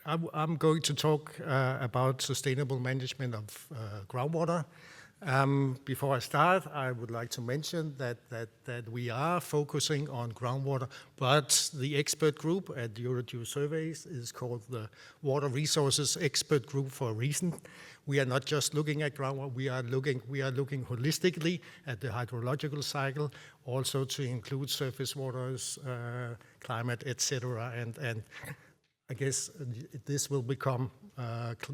I'm going to talk about sustainable management of groundwater. Before I start, I would like to mention that we are focusing on groundwater, but the expert group at GEUS Surveys is called the Water Resources Expert Group for a reason. We are not just looking at groundwater, we are looking holistically at the hydrological cycle, also to include surface waters, climate, etc. And I guess this will become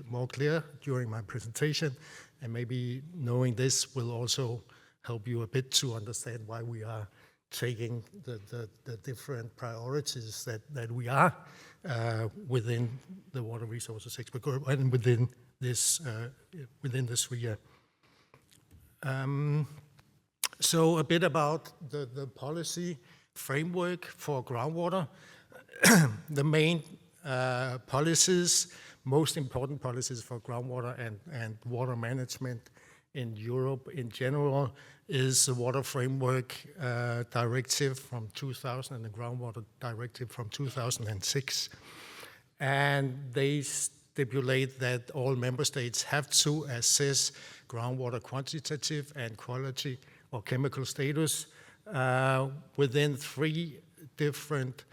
more clear during my presentation, and maybe knowing this will also help you a bit to understand why we are taking the different priorities that we are within the Water Resources Expert Group and within this 3 year. So a bit about the policy framework for groundwater. The main policies, most important policies for groundwater and water management in Europe in general is the Water Framework Directive from 2000 and the Groundwater Directive from 2006. And they stipulate that all member states have to assess groundwater quantitative and quality or chemical status within 3 different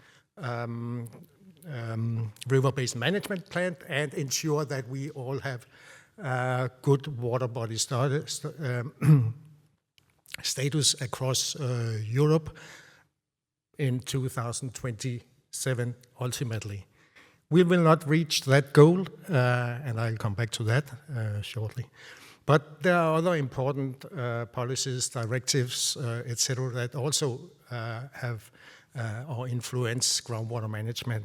river-based management plan and ensure that we all have good water body status across Europe in 2027 ultimately. We will not reach that goal, and I'll come back to that shortly. But there are other important policies, directives, etc., that also have or influence groundwater management.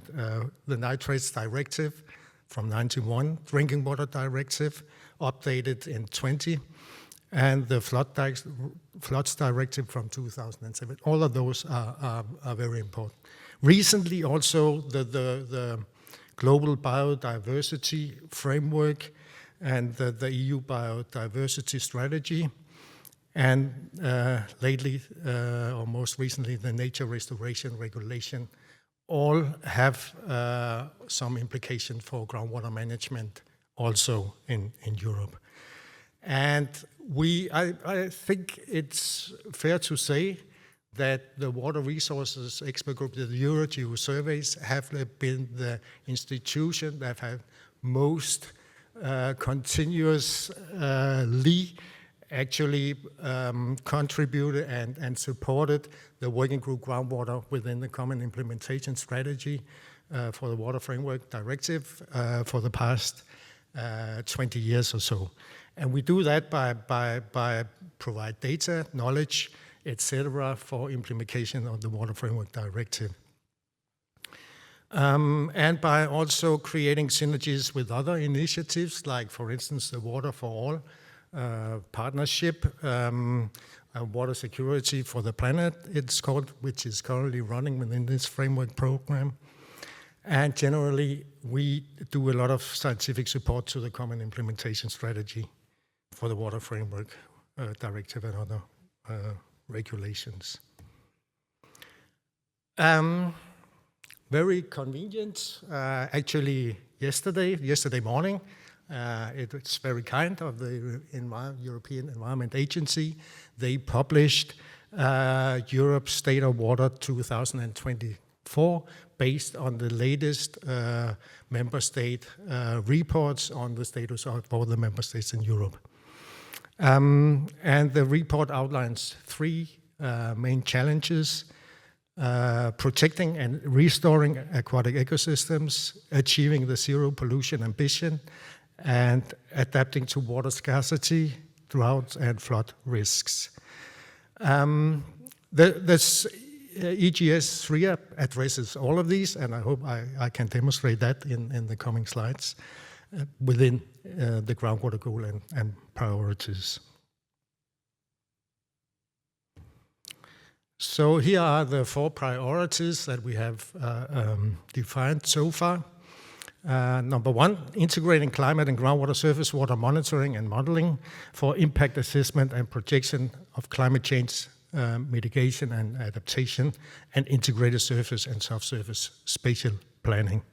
The Nitrates Directive from 91, Drinking Water Directive, updated in 20, and the Floods Directive from 2007. All of those are very important. Recently also the Global Biodiversity Framework and the EU Biodiversity Strategy, and lately, or most recently, the Nature Restoration Regulation, all have some implication for groundwater management also in Europe. And I think it's fair to say that the Water Resources Expert Group, the GEUS Surveys, have been the institution that have most continuously actually contributed and supported the working group groundwater within the Common Implementation Strategy for the Water Framework Directive for the past 20 years or so. And we do that by provide data, knowledge, etc. for implementation of the Water Framework Directive. And by also creating synergies with other initiatives, like for instance the Water for All partnership, Water Security for the Planet, it's called, which is currently running within this framework program. And generally, we do a lot of scientific support to the Common Implementation Strategy for the Water Framework Directive and other regulations. Very convenient, actually yesterday morning, it's very kind of the European Environment Agency. They published Europe's State of Water 2024 based on the latest member state reports on the status of all the member states in Europe. And the report outlines 3 main challenges: protecting and restoring aquatic ecosystems, achieving the zero pollution ambition, and adapting to water scarcity, drought, and flood risks. This EGS 3 addresses all of these, and I hope I can demonstrate that in the coming slides within the groundwater goal and priorities. So here are the 4 priorities that we have defined so far. Number 1, integrating climate and groundwater surface water monitoring and modeling for impact assessment and projection of climate change mitigation and adaptation, and integrated surface and subsurface spatial planning.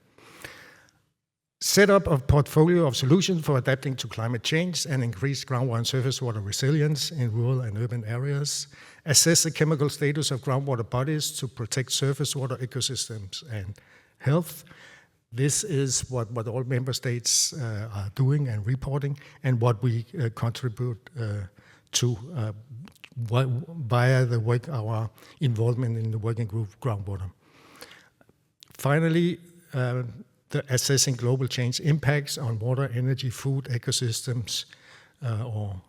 Setup of portfolio of solutions for adapting to climate change and increase groundwater and surface water resilience in rural and urban areas. Assess the chemical status of groundwater bodies to protect surface water ecosystems and health. This is what all member states are doing and reporting, and what we contribute to via our involvement in the working group Groundwater. Finally, the assessing global change impacts on water, energy, food, ecosystems, or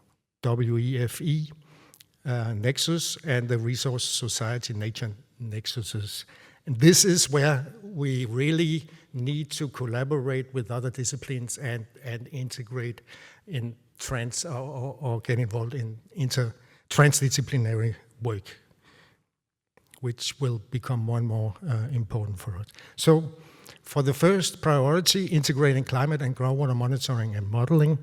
WEFE nexus, and the resource society nature nexuses. And this is where we really need to collaborate with other disciplines and integrate in or get involved in transdisciplinary work, which will become more and more important for us. So for the first priority, integrating climate and groundwater monitoring and modeling,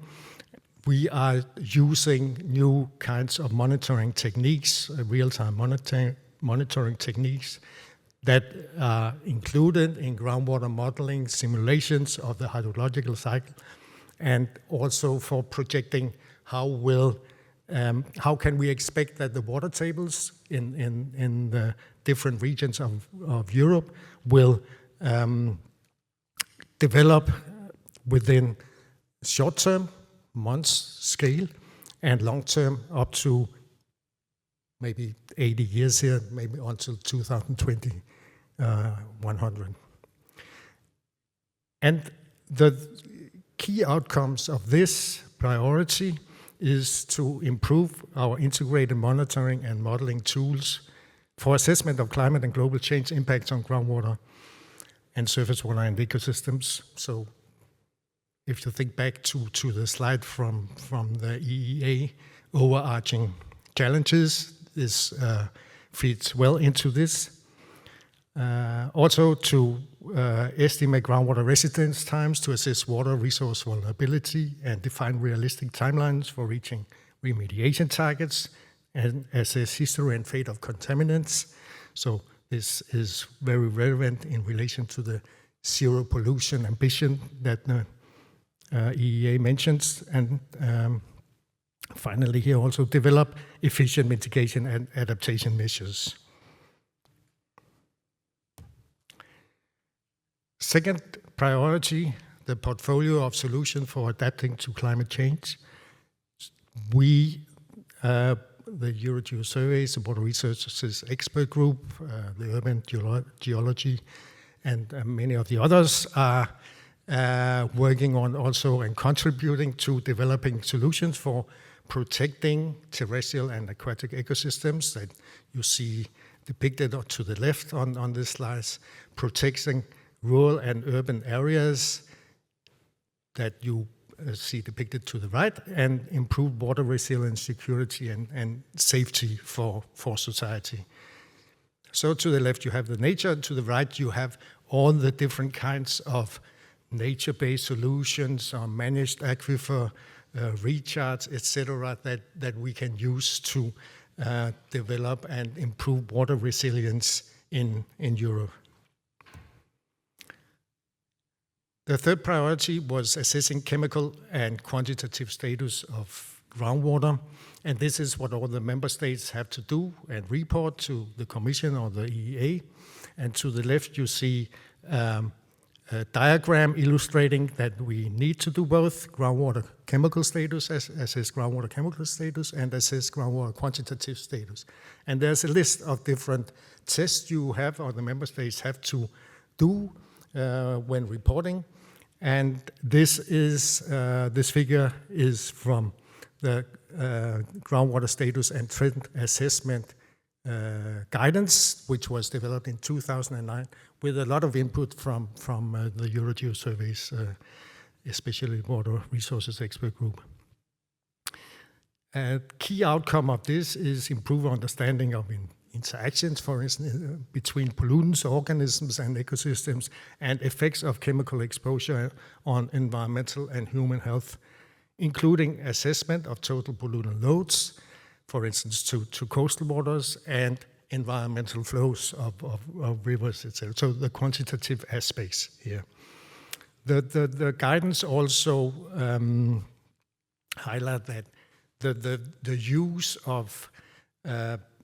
we are using new kinds of monitoring techniques, real-time monitoring techniques that are included in groundwater modeling simulations of the hydrological cycle, and also for projecting how can we expect that the water tables in the different regions of Europe will develop within short-term, months scale, and long-term up to maybe 80 years here, maybe until 2020, 100. And the key outcomes of this priority is to improve our integrated monitoring and modeling tools for assessment of climate and global change impacts on groundwater and surface water and ecosystems. So if you think back to the slide from the EEA overarching challenges, this fits well into this. Also to estimate groundwater residence times to assess water resource vulnerability and define realistic timelines for reaching remediation targets and assess history and fate of contaminants. So this is very relevant in relation to the zero pollution ambition that the EEA mentions. And finally here also develop efficient mitigation and adaptation measures. Second priority, the portfolio of solutions for adapting to climate change. We, the GEUS surveys, the Water Resources Expert Group, the Urban Geology, and many of the others are working on also and contributing to developing solutions for protecting terrestrial and aquatic ecosystems that you see depicted to the left on this slide, protecting rural and urban areas that you see depicted to the right, and improve water resilience, security, and safety for society. So to the left you have the nature, to the right you have all the different kinds of nature-based solutions or managed aquifer, recharge, etc., that we can use to develop and improve water resilience in Europe. The third priority was assessing chemical and quantitative status of groundwater, and this is what all the member states have to do and report to the Commission or the EEA. And to the left you see a diagram illustrating that we need to do both groundwater chemical status, assess groundwater chemical status, and assess groundwater quantitative status. And there's a list of different tests you have, or the member states have to do when reporting. And this figure is from the groundwater status and trend assessment guidance, which was developed in 2009 with a lot of input from the GEUS surveys, especially Water Resources Expert Group. A key outcome of this is improved understanding of interactions, for instance, between pollutants, organisms, and ecosystems, and effects of chemical exposure on environmental and human health, including assessment of total pollutant loads, for instance, to coastal waters, and environmental flows of rivers, etc. So the quantitative aspects here. The guidance also highlight that the use of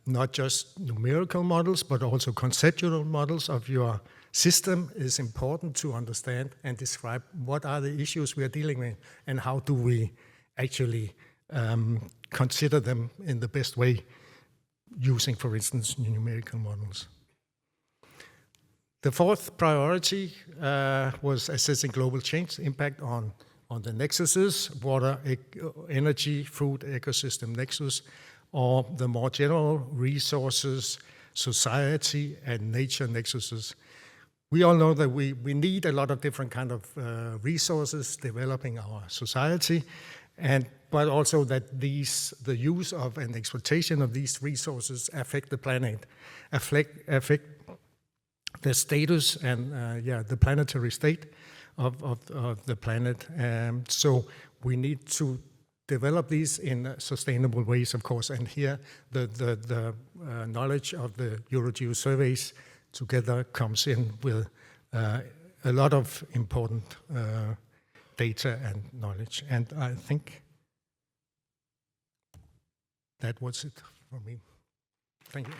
not just numerical models, but also conceptual models of your system is important to understand and describe what are the issues we are dealing with and how do we actually consider them in the best way using, for instance, numerical models. The fourth priority was assessing global change impact on the nexuses, water, energy, food, ecosystem nexus, or the more general resources, society, and nature nexuses. We all know that we need a lot of different kind of resources developing our society, but also that the use of and exploitation of these resources affect the planet, affect the status and the planetary state of the planet. So we need to develop these in sustainable ways, of course. And here the knowledge of the GEUS surveys together comes in with a lot of important data and knowledge. And I think that was it for me. Thank you.